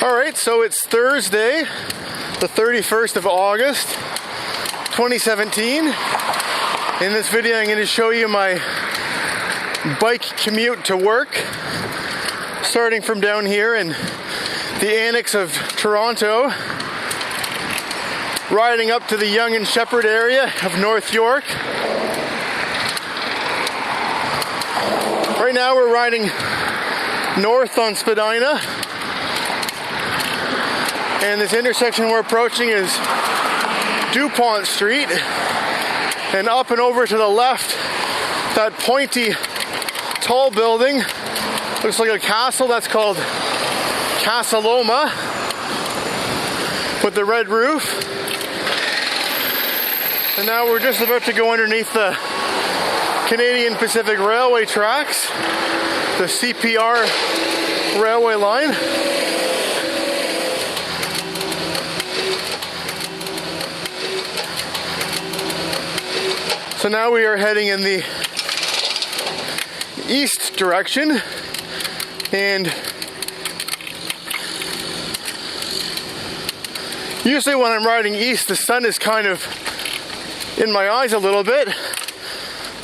Alright, so it's Thursday, the 31st of August, 2017. In this video I'm going to show you my bike commute to work, starting from down here in the Annex of Toronto, riding up to the Yonge and Sheppard area of North York. Right now we're riding north on Spadina, and this intersection we're approaching is Dupont Street, and up and over to the left, that pointy tall building looks like a castle. That's called Casa Loma with the red roof. And now we're just about to go underneath the Canadian Pacific Railway tracks, the CPR railway line. So now we are heading in the east direction, and usually when I'm riding east, the sun is kind of in my eyes a little bit,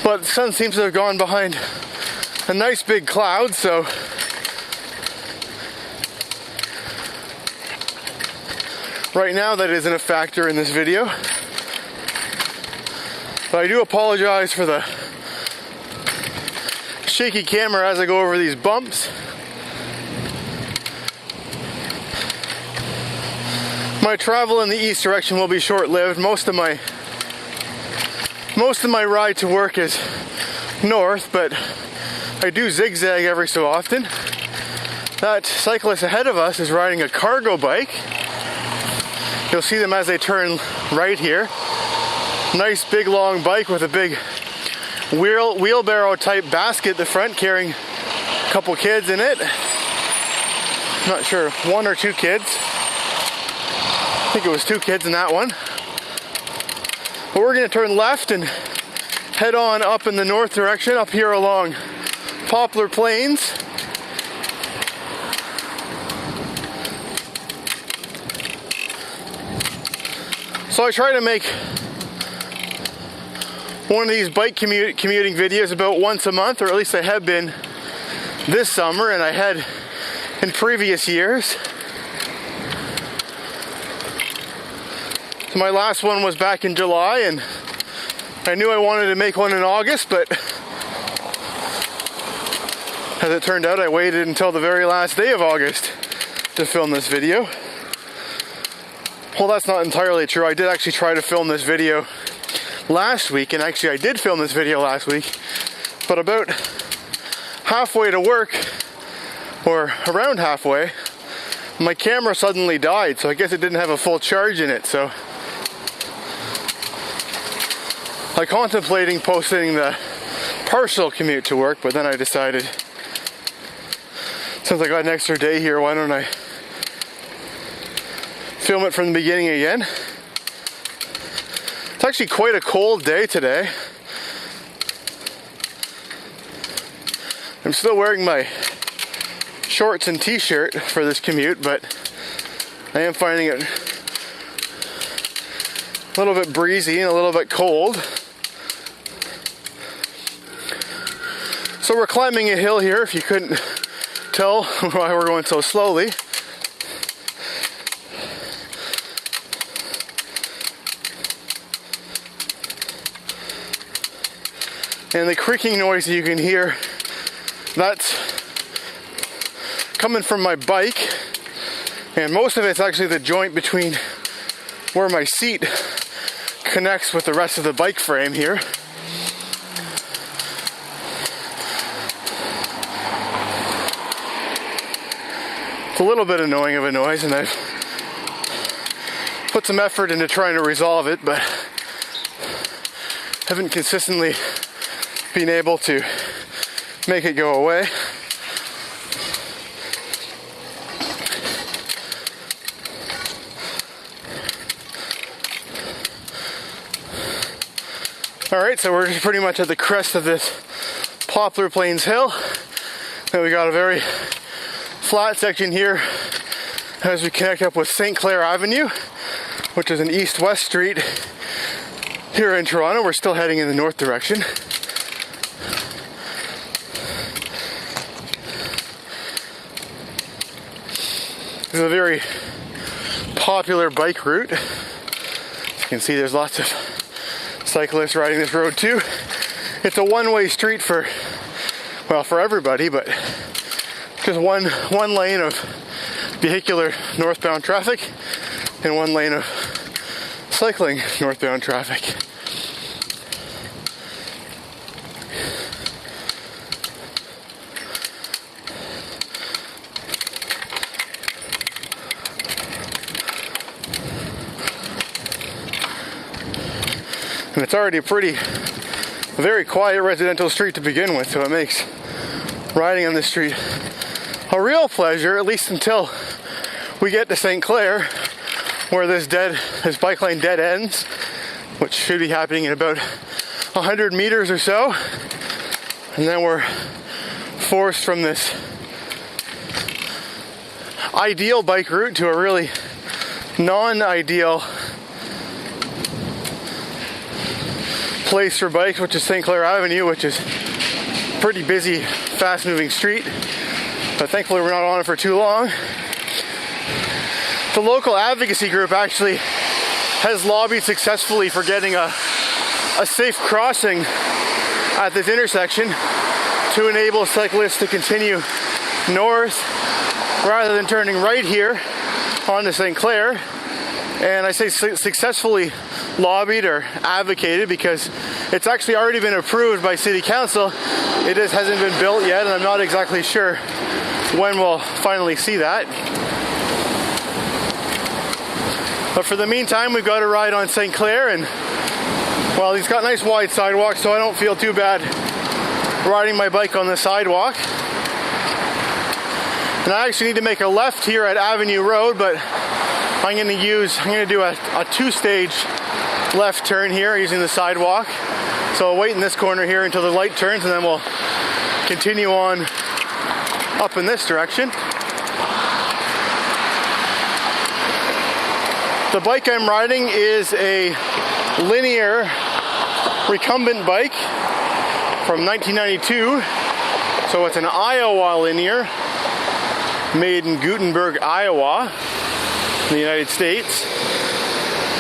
but the sun seems to have gone behind a nice big cloud, so right now that isn't a factor in this video. But I do apologize for the shaky camera as I go over these bumps. My travel in the east direction will be short-lived. Most of my ride to work is north, but I do zigzag every so often. That cyclist ahead of us is riding a cargo bike. You'll see them as they turn right here. Nice big long bike with a big wheelbarrow type basket at the front, carrying a couple kids in it. I'm not sure, one or two kids. I think it was two kids in that one. But we're going to turn left and head on up in the north direction, up here along Poplar Plains. So I try to make one of these bike commuting videos about once a month, or at least I have been this summer, and I had in previous years. So my last one was back in July, and I knew I wanted to make one in August, but as it turned out, I waited until the very last day of August to film this video. Well, that's not entirely true. I did actually try to film this video last week, and actually I did film this video last week, but about halfway to work, or around halfway, my camera suddenly died, so I guess it didn't have a full charge in it. So I contemplating posting the partial commute to work, but then I decided, since I got an extra day here, why don't I film it from the beginning again. It's actually quite a cold day today. I'm still wearing my shorts and t-shirt for this commute, but I am finding it a little bit breezy and a little bit cold. So we're climbing a hill here, if you couldn't tell why we're going so slowly. And the creaking noise that you can hear, that's coming from my bike, and most of it's actually the joint between where my seat connects with the rest of the bike frame here. It's a little bit annoying of a noise, and I've put some effort into trying to resolve it, but haven't consistently been able to make it go away. Alright, so we're just pretty much at the crest of this Poplar Plains hill. Then we got a very flat section here as we connect up with St. Clair Avenue, which is an east-west street here in Toronto. We're still heading in the north direction. This is a very popular bike route. As you can see, there's lots of cyclists riding this road too. It's a one-way street for everybody, but just one lane of vehicular northbound traffic and one lane of cycling northbound traffic. And it's already a very quiet residential street to begin with, so it makes riding on this street a real pleasure, at least until we get to St. Clair, where this bike lane dead ends, which should be happening in about 100 meters or so. And then we're forced from this ideal bike route to a really non-ideal place for bikes, which is St. Clair Avenue, which is a pretty busy, fast-moving street. But thankfully we're not on it for too long. The local advocacy group actually has lobbied successfully for getting a safe crossing at this intersection to enable cyclists to continue north rather than turning right here onto St. Clair. And I say successfully lobbied or advocated because it's actually already been approved by City Council. It just hasn't been built yet, and I'm not exactly sure when we'll finally see that. But for the meantime, we've got to ride on St. Clair, and well, he's got nice wide sidewalks, so I don't feel too bad riding my bike on the sidewalk. And I actually need to make a left here at Avenue Road, but I'm going to do a two-stage left turn here using the sidewalk. So I'll wait in this corner here until the light turns, and then we'll continue on up in this direction. The bike I'm riding is a linear recumbent bike from 1992. So it's an Iowa linear made in Gutenberg, Iowa, in the United States.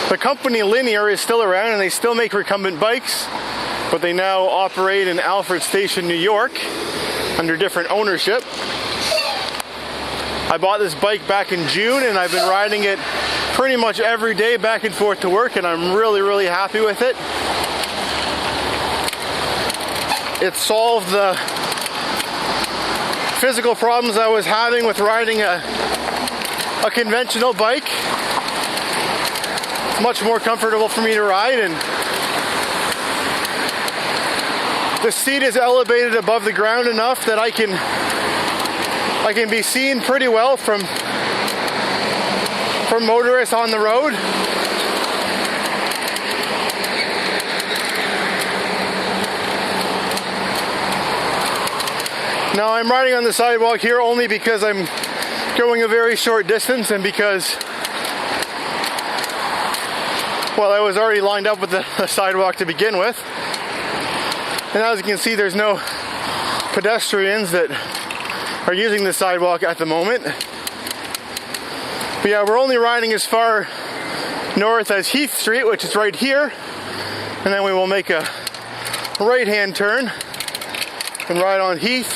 The company Linear is still around and they still make recumbent bikes, but they now operate in Alfred Station, New York under different ownership. I bought this bike back in June and I've been riding it pretty much every day back and forth to work, and I'm really happy with it. It solved the physical problems I was having with riding a conventional bike. It's much more comfortable for me to ride, and the seat is elevated above the ground enough that I can be seen pretty well from motorists on the road. Now I'm riding on the sidewalk here only because I'm going a very short distance and because, well, I was already lined up with the sidewalk to begin with. And as you can see, there's no pedestrians that are using the sidewalk at the moment. But yeah, we're only riding as far north as Heath Street, which is right here. And then we will make a right-hand turn and ride on Heath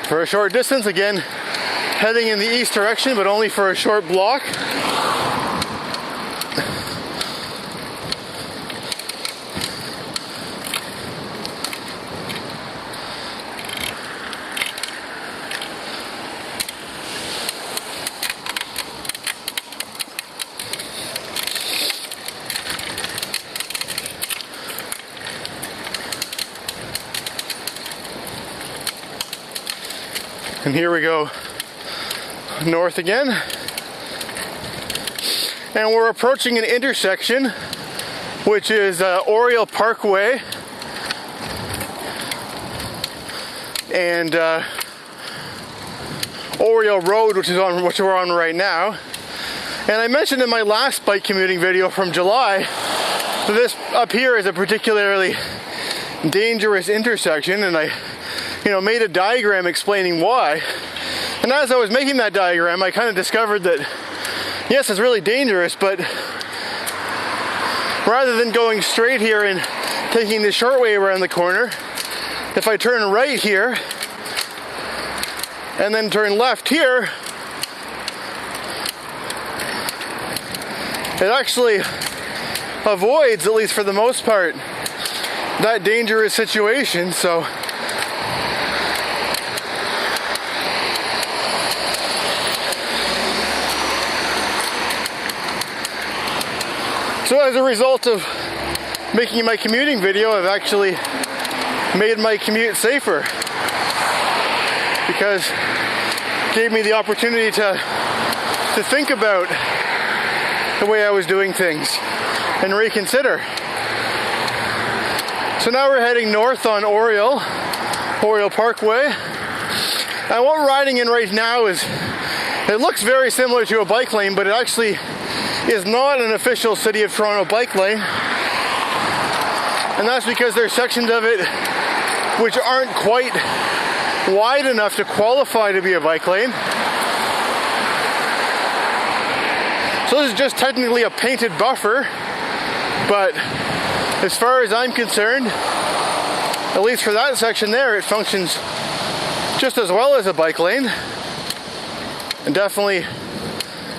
for a short distance. Again, heading in the east direction, but only for a short block. And here we go north again. And we're approaching an intersection, which is Oriole Parkway and Oriole Road, which we're on right now. And I mentioned in my last bike commuting video from July that this up here is a particularly dangerous intersection, and I made a diagram explaining why. And as I was making that diagram, I kind of discovered that yes, it's really dangerous, but rather than going straight here and taking the short way around the corner, if I turn right here and then turn left here, it actually avoids, at least for the most part, that dangerous situation. So as a result of making my commuting video, I've actually made my commute safer, because it gave me the opportunity to think about the way I was doing things and reconsider. So now we're heading north on Oriole Parkway. And what we're riding in right now it looks very similar to a bike lane, but it actually is not an official City of Toronto bike lane. And that's because there's sections of it which aren't quite wide enough to qualify to be a bike lane. So this is just technically a painted buffer, but as far as I'm concerned, at least for that section there, it functions just as well as a bike lane, and definitely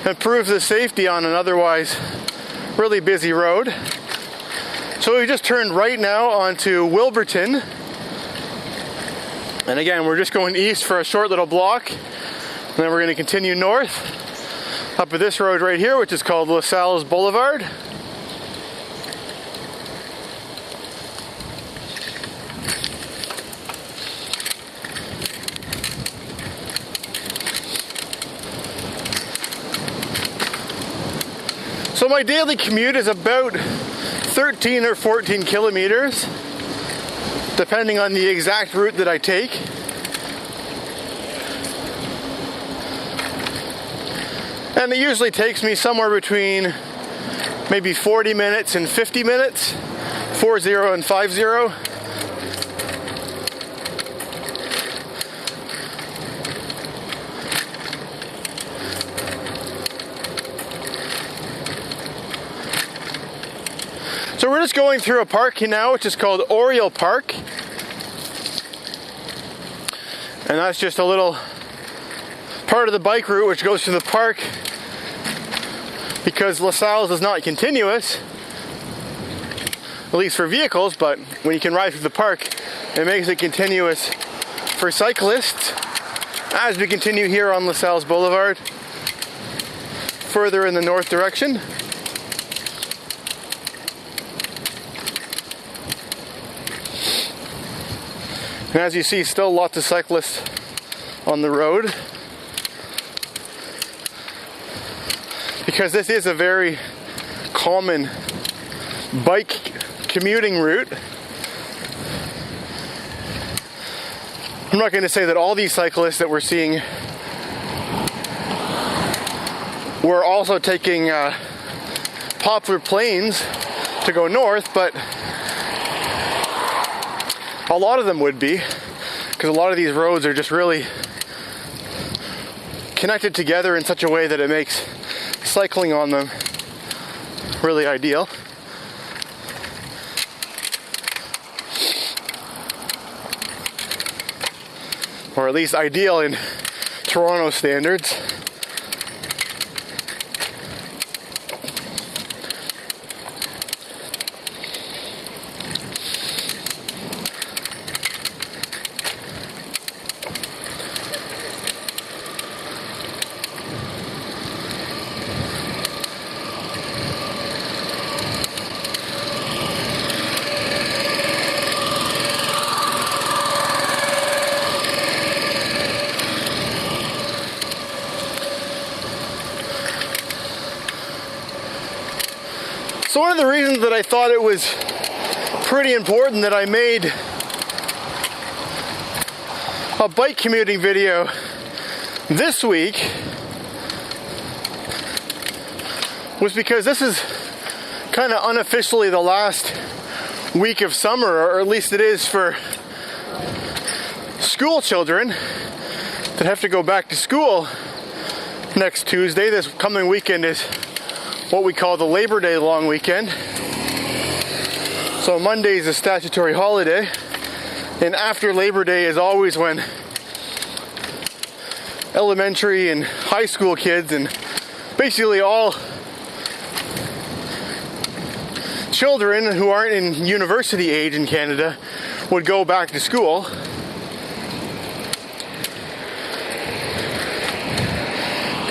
improves the safety on an otherwise really busy road. So we just turned right now onto Willburton, and again we're just going east for a short little block, and then we're going to continue north up this road right here, which is called LaSalle's Boulevard. So my daily commute is about 13 or 14 kilometers, depending on the exact route that I take. And it usually takes me somewhere between maybe 40 minutes and 50 minutes, 40 and 50. So we're just going through a park now, which is called Oriole Park. And that's just a little part of the bike route which goes through the park, because LaSalle's is not continuous, at least for vehicles, but when you can ride through the park, it makes it continuous for cyclists. As we continue here on LaSalle's Boulevard, further in the north direction. And as you see, still lots of cyclists on the road, because this is a very common bike commuting route. I'm not going to say that all these cyclists that we're seeing were also taking poplar planes to go north, but a lot of them would be, because a lot of these roads are just really connected together in such a way that it makes cycling on them really ideal. Or at least ideal in Toronto standards. So one of the reasons that I thought it was pretty important that I made a bike commuting video this week was because this is kind of unofficially the last week of summer, or at least it is for school children that have to go back to school next Tuesday. This coming weekend is what we call the Labor Day long weekend. So Monday is a statutory holiday, and after Labor Day is always when elementary and high school kids and basically all children who aren't in university age in Canada would go back to school.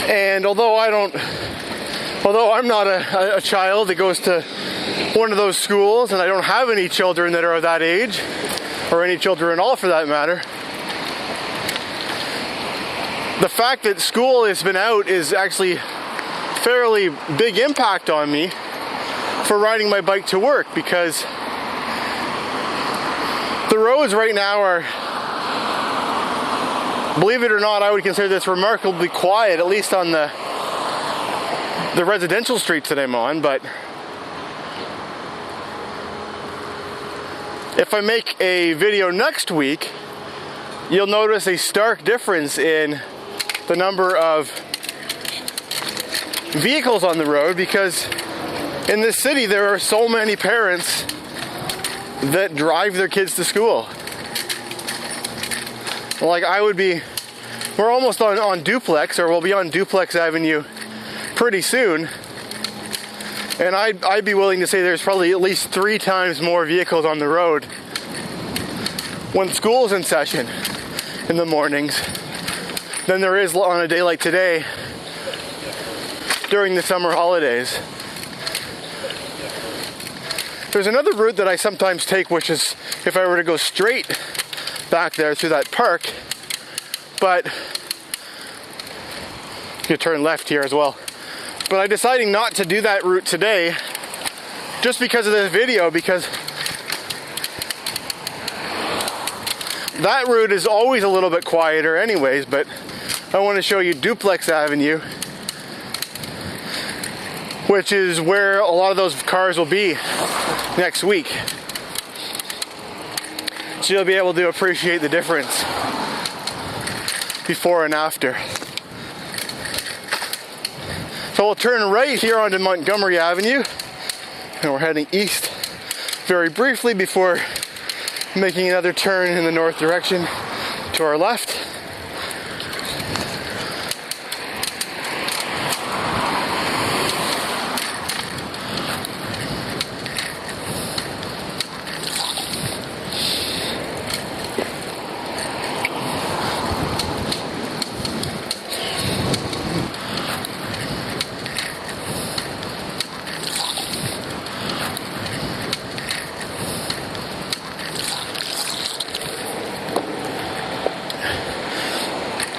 And although I'm not a child that goes to one of those schools, and I don't have any children that are that age, or any children at all for that matter, the fact that school has been out is actually fairly big impact on me for riding my bike to work, because the roads right now are, believe it or not, I would consider this remarkably quiet, at least on the residential streets that I'm on. But if I make a video next week, you'll notice a stark difference in the number of vehicles on the road, because in this city there are so many parents that drive their kids to school. Like we're almost on Duplex, or we'll be on Duplex Avenue pretty soon, and I'd be willing to say there's probably at least 3 times more vehicles on the road when school's in session in the mornings than there is on a day like today during the summer holidays. There's another route that I sometimes take, which is if I were to go straight back there through that park, but you turn left here as well. But I'm deciding not to do that route today just because of this video, because that route is always a little bit quieter anyways. But I want to show you Duplex Avenue, which is where a lot of those cars will be next week. So you'll be able to appreciate the difference before and after. So we'll turn right here onto Montgomery Avenue, and we're heading east very briefly before making another turn in the north direction to our left.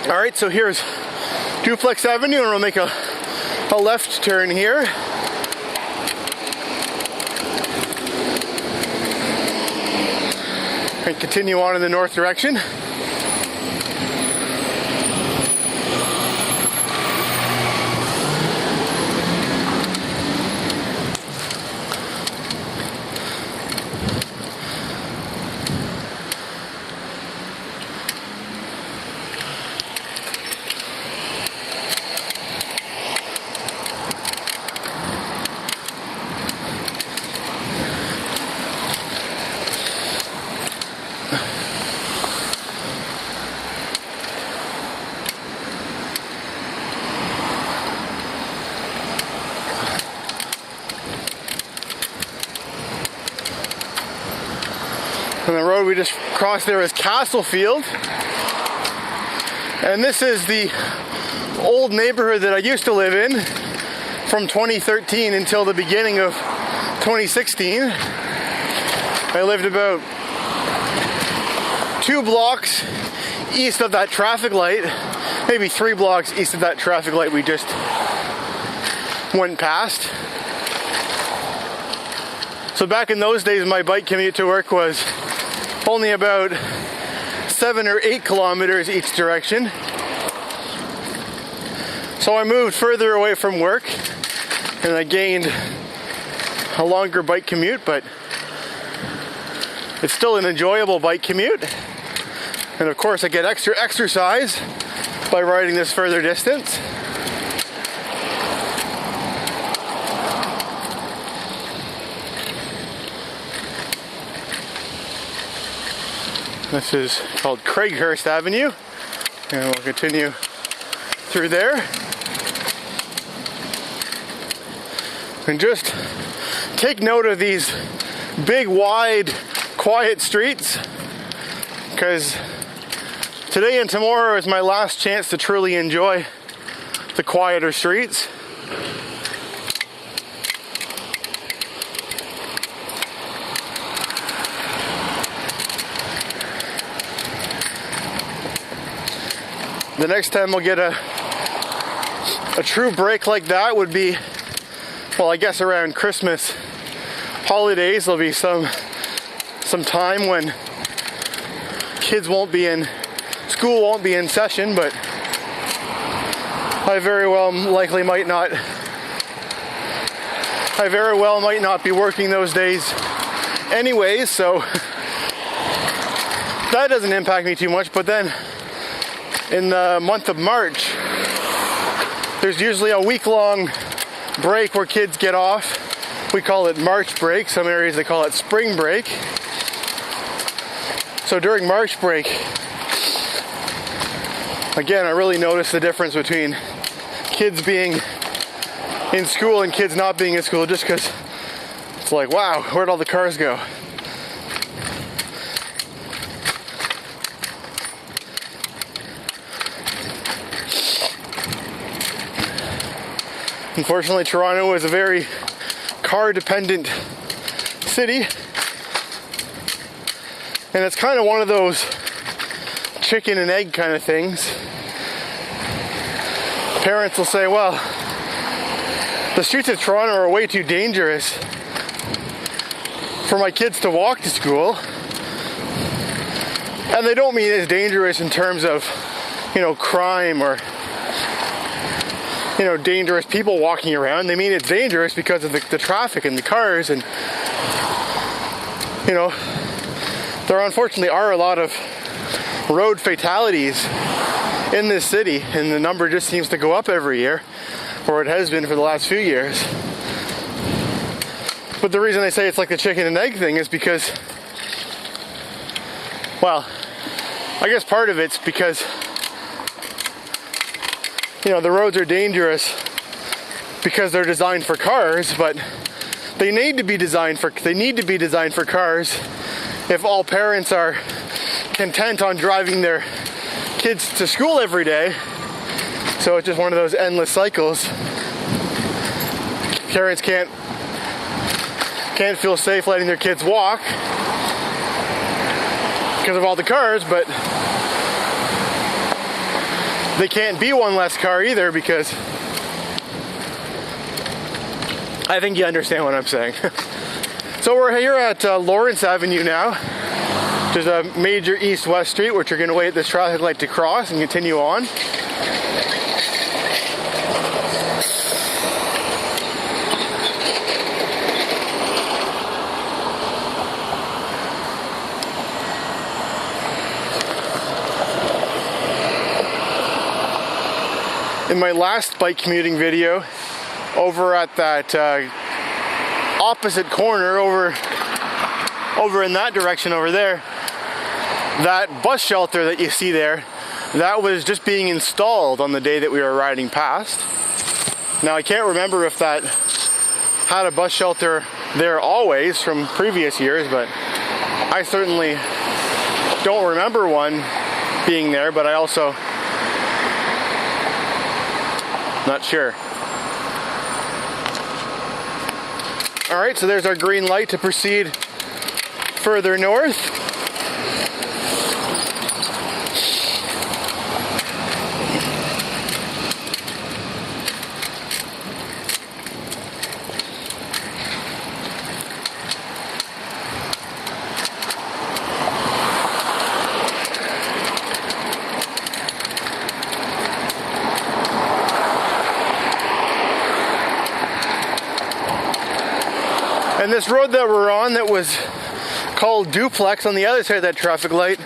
Alright, so here's Duplex Avenue, and we'll make a left turn here. And continue on in the north direction. And the road we just crossed there is Castlefield. And this is the old neighborhood that I used to live in from 2013 until the beginning of 2016. I lived about 2 blocks east of that traffic light, maybe 3 blocks east of that traffic light we just went past. So back in those days, my bike commute to work was only about 7 or 8 kilometers each direction. So I moved further away from work and I gained a longer bike commute, but it's still an enjoyable bike commute. And of course I get extra exercise by riding this further distance. This is called Craighurst Avenue, and we'll continue through there. And just take note of these big, wide, quiet streets, because today and tomorrow is my last chance to truly enjoy the quieter streets. The next time we'll get a true break like that would be, well, I guess around Christmas holidays. There'll be some time when kids won't be in school, won't be in session, but I very well might not be working those days anyways, so that doesn't impact me too much. But then in the month of March, there's usually a week-long break where kids get off. We call it March break. Some areas they call it spring break. So during March break, again, I really notice the difference between kids being in school and kids not being in school, just because it's like, wow, where'd all the cars go? Unfortunately, Toronto is a very car-dependent city, and it's kind of one of those chicken and egg kind of things. Parents will say, well, the streets of Toronto are way too dangerous for my kids to walk to school. And they don't mean it's dangerous in terms of, crime or, dangerous people walking around. They mean it's dangerous because of the traffic and the cars, and, there unfortunately are a lot of road fatalities in this city, and the number just seems to go up every year, or it has been for the last few years. But the reason I say it's like the chicken and egg thing is because, well, I guess part of it's because the roads are dangerous because they're designed for cars, but they need to be designed for cars if all parents are content on driving their kids to school every day. So it's just one of those endless cycles. Parents can't feel safe letting their kids walk because of all the cars, but they can't be one less car either, because I think you understand what I'm saying. So we're here at Lawrence Avenue now. There's a major east-west street, which you're going to wait at this traffic light to cross and continue on. In my last bike commuting video, over at that opposite corner, over in that direction over there, that bus shelter that you see there, that was just being installed on the day that we were riding past. Now I can't remember if that had a bus shelter there always from previous years, but I certainly don't remember one being there, but I also not sure. Alright, so there's our green light to proceed further north. And this road that we're on that was called Duplex on the other side of that traffic light.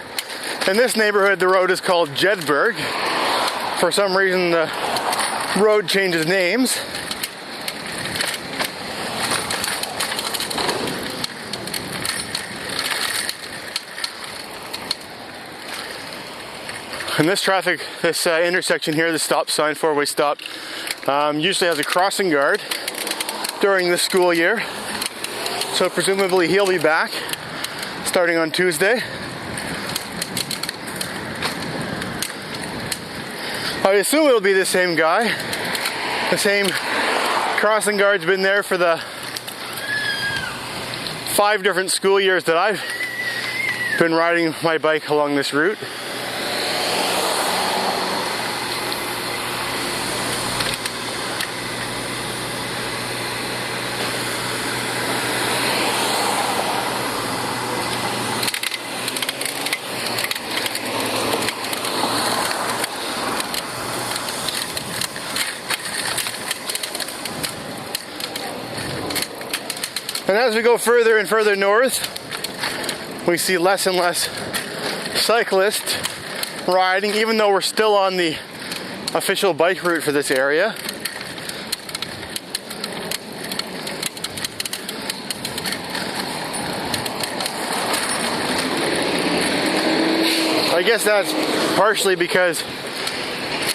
In this neighborhood, the road is called Jedburgh. For some reason, the road changes names. And this intersection here, the stop sign, four-way stop, usually has a crossing guard during the school year. So presumably he'll be back starting on Tuesday. I assume it'll be the same guy. The same crossing guard's been there for the 5 different school years that I've been riding my bike along this route. And as we go further and further north, we see less and less cyclists riding, even though we're still on the official bike route for this area. I guess that's partially because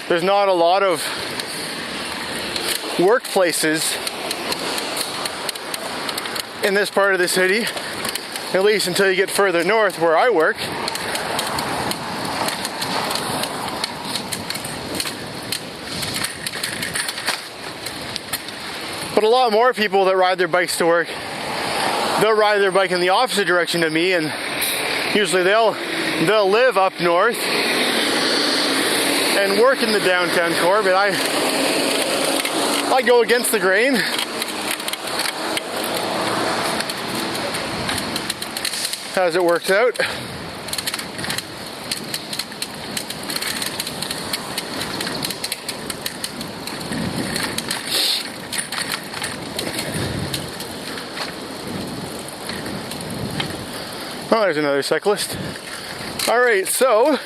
there's not a lot of workplaces in this part of the city, at least until you get further north where I work. But a lot more people that ride their bikes to work, they'll ride their bike in the opposite direction to me, and usually they'll live up north and work in the downtown core, but I go against the grain. As it works out. Oh, there's another cyclist. Alright, so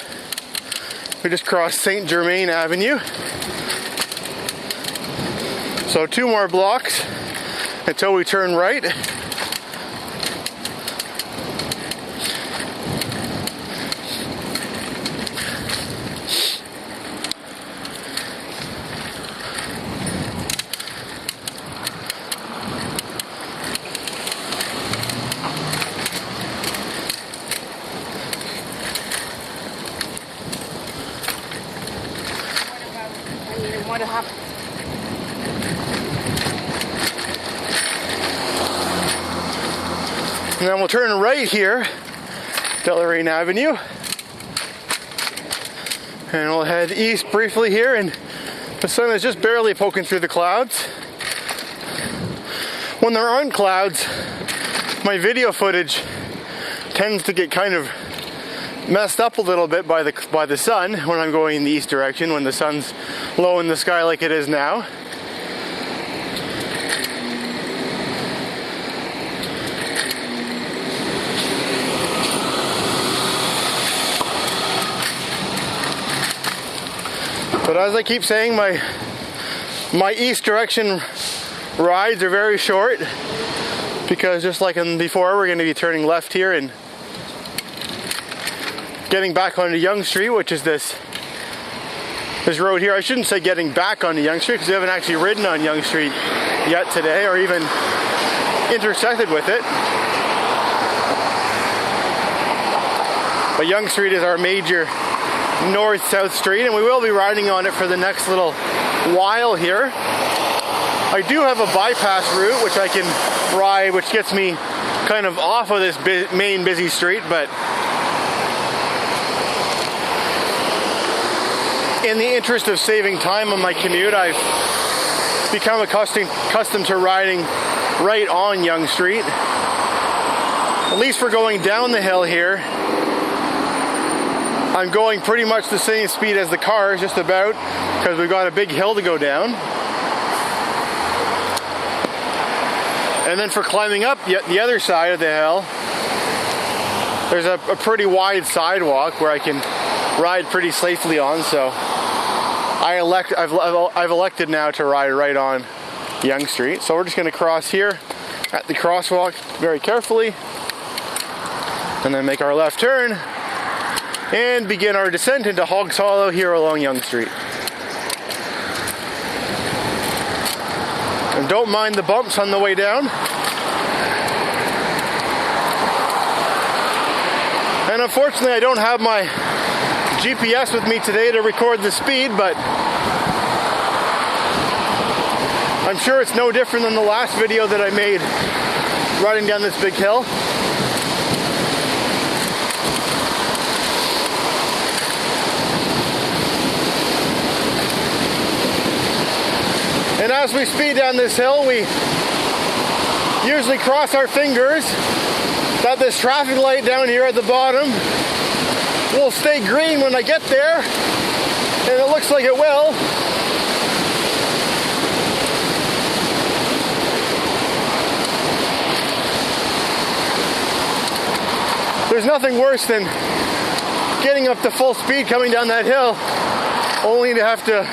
we just crossed St. Germain Avenue. So 2 more blocks until we turn right. And then we'll turn right here, Deloraine Avenue, and we'll head east briefly here, and the sun is just barely poking through the clouds. When there aren't clouds, my video footage tends to get kind of messed up a little bit by the sun when I'm going in the east direction, when the sun's low in the sky like it is now. But as I keep saying, my east direction rides are very short, because just like before, we're going to be turning left here and getting back onto Yonge Street, which is this road here. I shouldn't say getting back onto Yonge Street, because we haven't actually ridden on Yonge Street yet today, or even intersected with it. But Yonge Street is our major north-south street, and we will be riding on it for the next little while here. I do have a bypass route which I can ride, which gets me kind of off of this main busy street, but in the interest of saving time on my commute, I've become accustomed to riding right on Yonge Street. At least for going down the hill here, I'm going pretty much the same speed as the cars, just about, because we've got a big hill to go down. And then for climbing up the other side of the hill, there's a pretty wide sidewalk where I can ride pretty safely on. So I've elected now to ride right on Yonge Street. So we're just going to cross here at the crosswalk very carefully, and then make our left turn and begin our descent into Hogs Hollow here along Yonge Street. And don't mind the bumps on the way down. And unfortunately, I don't have my GPS with me today to record the speed, but I'm sure it's no different than the last video that I made riding down this big hill. And as we speed down this hill, we usually cross our fingers that this traffic light down here at the bottom will stay green when I get there, and it looks like it will. There's nothing worse than getting up to full speed coming down that hill, only to have to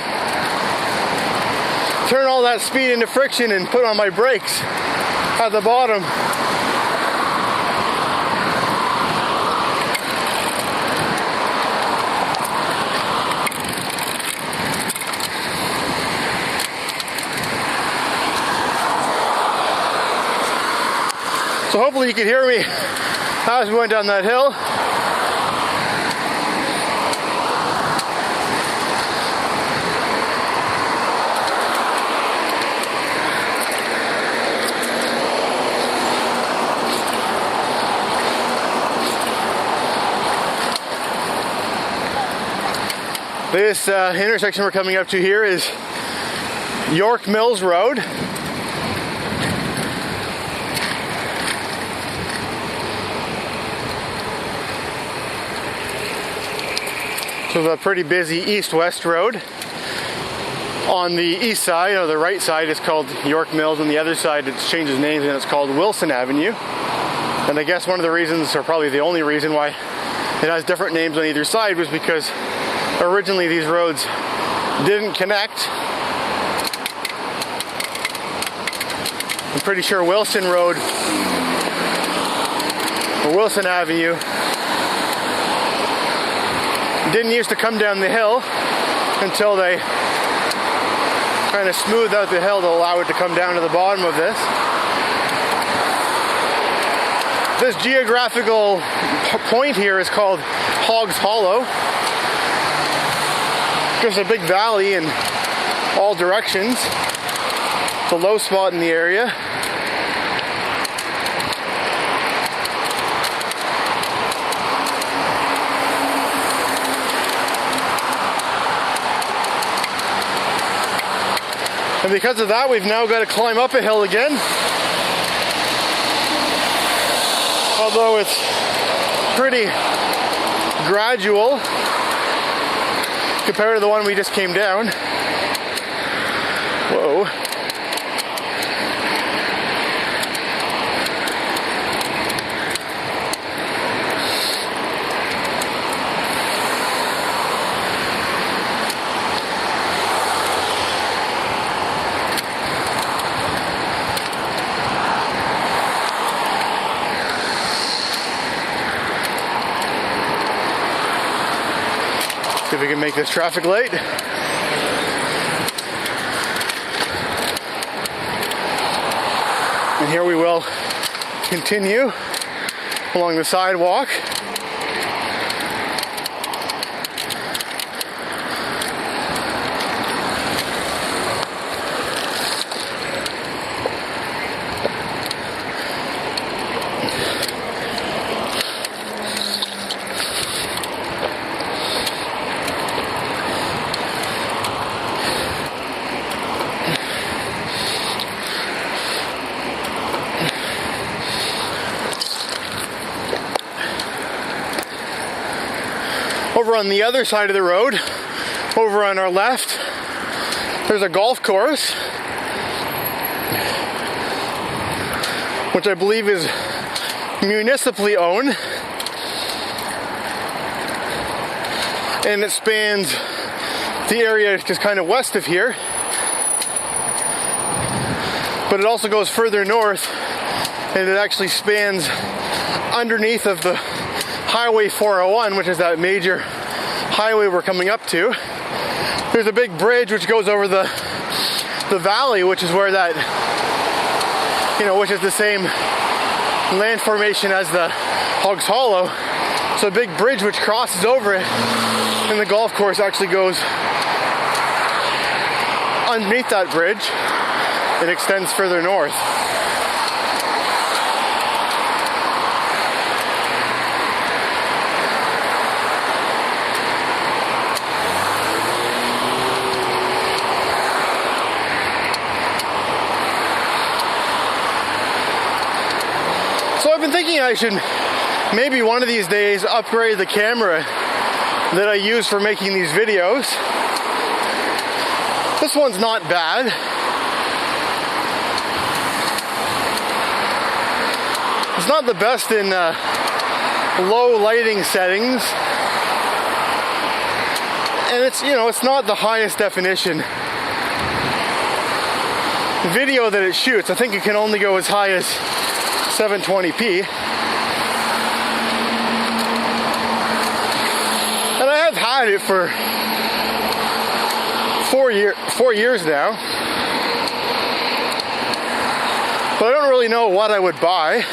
turn all that speed into friction and put on my brakes at the bottom. So hopefully you can hear me as we went down that hill. This intersection we're coming up to here is York Mills Road. So a pretty busy east-west road. On the east side, or the right side, is called York Mills, and the other side it changes names and it's called Wilson Avenue. And I guess one of the reasons, or probably the only reason why it has different names on either side was because originally these roads didn't connect. I'm pretty sure Wilson Road, or Wilson Avenue, didn't used to come down the hill until they kind of smoothed out the hill to allow it to come down to the bottom of this. This geographical point here is called Hogs Hollow. There's a big valley in all directions. It's a low spot in the area. And because of that, we've now got to climb up a hill again. Although it's pretty gradual compared to the one we just came down. Whoa. See if we can make this traffic light. And here we will continue along the sidewalk. Over on the other side of the road, over on our left, there's a golf course. which I believe is municipally owned. And it spans the area just kind of west of here. But it also goes further north, and it actually spans underneath of the Highway 401, which is that major highway we're coming up to. There's a big bridge which goes over the valley, which is where that, which is the same land formation as the Hogs Hollow. So a big bridge which crosses over it, and the golf course actually goes underneath that bridge. It extends further north. So I've been thinking I should maybe one of these days upgrade the camera that I use for making these videos. This one's not bad. It's not the best in low lighting settings. And it's not the highest definition video that it shoots. I think it can only go as high as 720p. And I have had it for 4 years now. But I don't really know what I would buy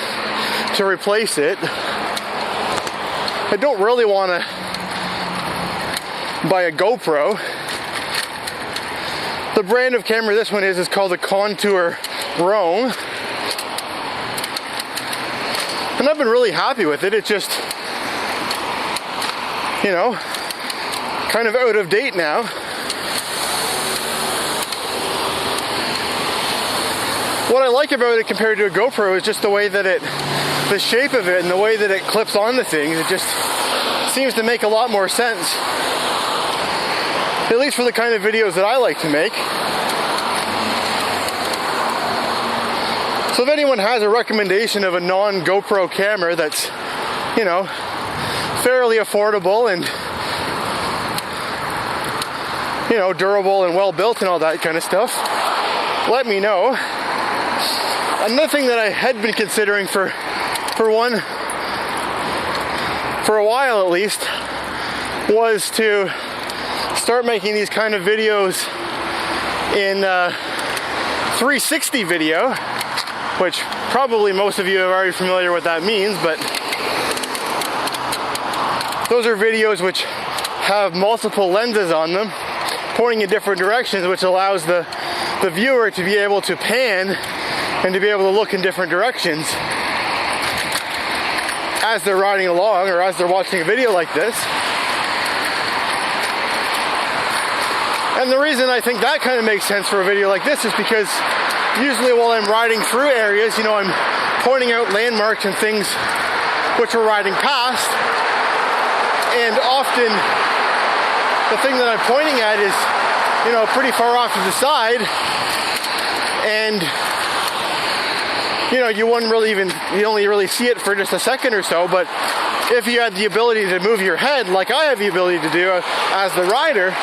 to replace it. I don't really want to buy a GoPro. The brand of camera this one is called the Contour Rome. And I've been really happy with it. It's just, kind of out of date now. What I like about it compared to a GoPro is just the way that the shape of it and the way that it clips onto things. It just seems to make a lot more sense. At least for the kind of videos that I like to make. So if anyone has a recommendation of a non-GoPro camera that's, fairly affordable and, durable and well built and all that kind of stuff, let me know. Another thing that I had been considering for a while at least, was to start making these kind of videos in 360 video, which probably most of you are already familiar with what that means, but those are videos which have multiple lenses on them, pointing in different directions, which allows the viewer to be able to pan and to be able to look in different directions as they're riding along or as they're watching a video like this. And the reason I think that kind of makes sense for a video like this is because usually while I'm riding through areas, I'm pointing out landmarks and things which we're riding past, and often the thing that I'm pointing at is, pretty far off to the side, and you wouldn't really you only really see it for just a second or so. But if you had the ability to move your head like I have the ability to do as the rider,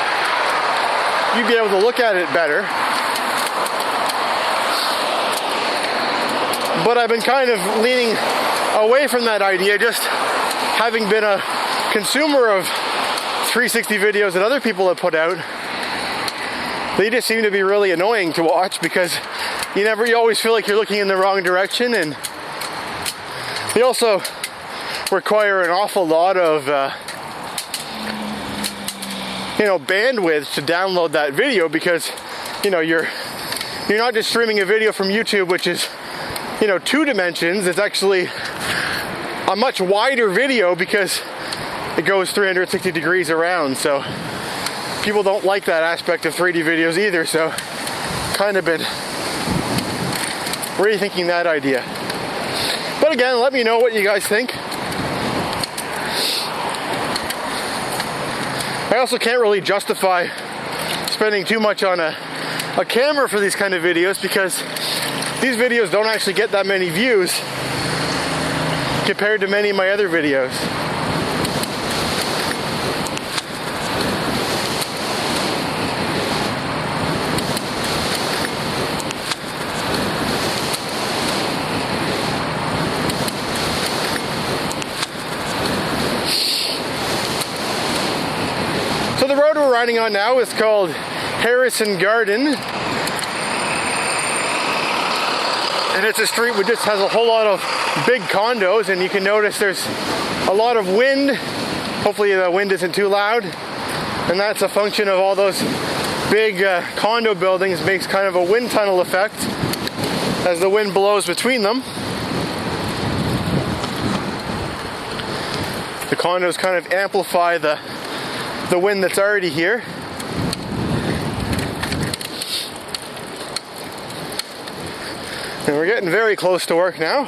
you'd be able to look at it better. But I've been kind of leaning away from that idea, just having been a consumer of 360 videos that other people have put out. They just seem to be really annoying to watch because you always feel like you're looking in the wrong direction, and they also require an awful lot of bandwidth to download that video, because you're not just streaming a video from YouTube, which is 2 dimensions. It's actually a much wider video because it goes 360 degrees around. So people don't like that aspect of 3D videos either, so kind of been rethinking that idea. But again, let me know what you guys think. I also can't really justify spending too much on a camera for these kind of videos, because these videos don't actually get that many views compared to many of my other videos. So the road we're riding on now is called Harrison Garden. And it's a street which just has a whole lot of big condos, and you can notice there's a lot of wind. Hopefully the wind isn't too loud. And that's a function of all those big condo buildings. Makes kind of a wind tunnel effect as the wind blows between them. The condos kind of amplify the wind that's already here. And we're getting very close to work now.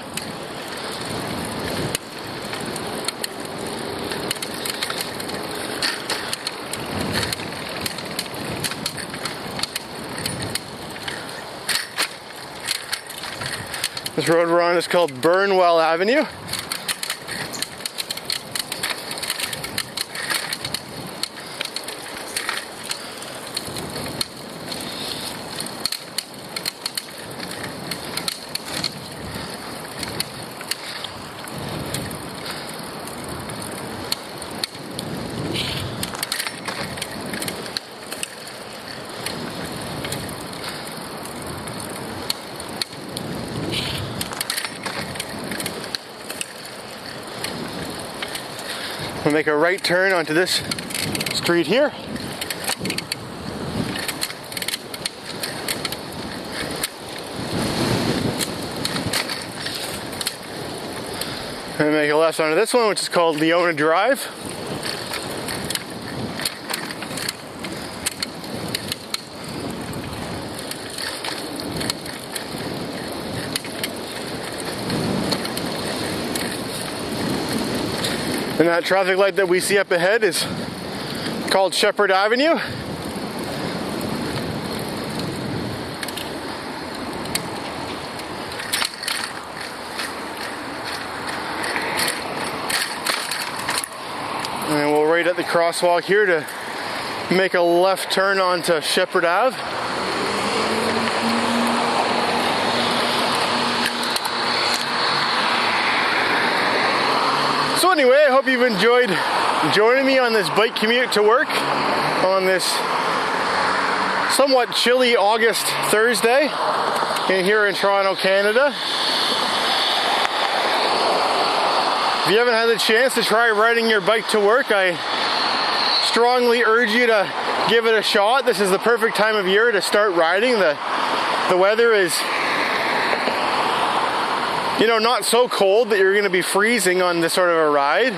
This road we're on is called Burnwell Avenue. We'll make a right turn onto this street here. And make a left onto this one, which is called Leona Drive. And that traffic light that we see up ahead is called Sheppard Avenue. And we'll right at the crosswalk here to make a left turn onto Sheppard Ave. So anyway, I hope you've enjoyed joining me on this bike commute to work on this somewhat chilly August Thursday here in Toronto, Canada. If you haven't had the chance to try riding your bike to work, I strongly urge you to give it a shot. This is the perfect time of year to start riding. The weather is, you know, not so cold that you're going to be freezing on this sort of a ride,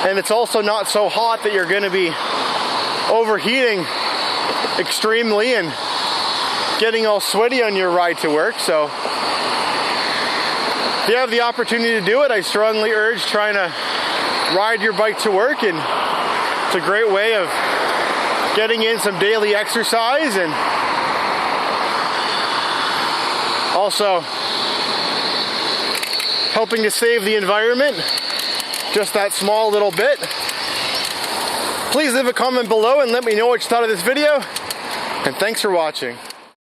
and it's also not so hot that you're going to be overheating extremely and getting all sweaty on your ride to work. So if you have the opportunity to do it, I strongly urge trying to ride your bike to work, and it's a great way of getting in some daily exercise and also helping to save the environment just that small little bit. Please leave a comment below and let me know what you thought of this video, and thanks for watching.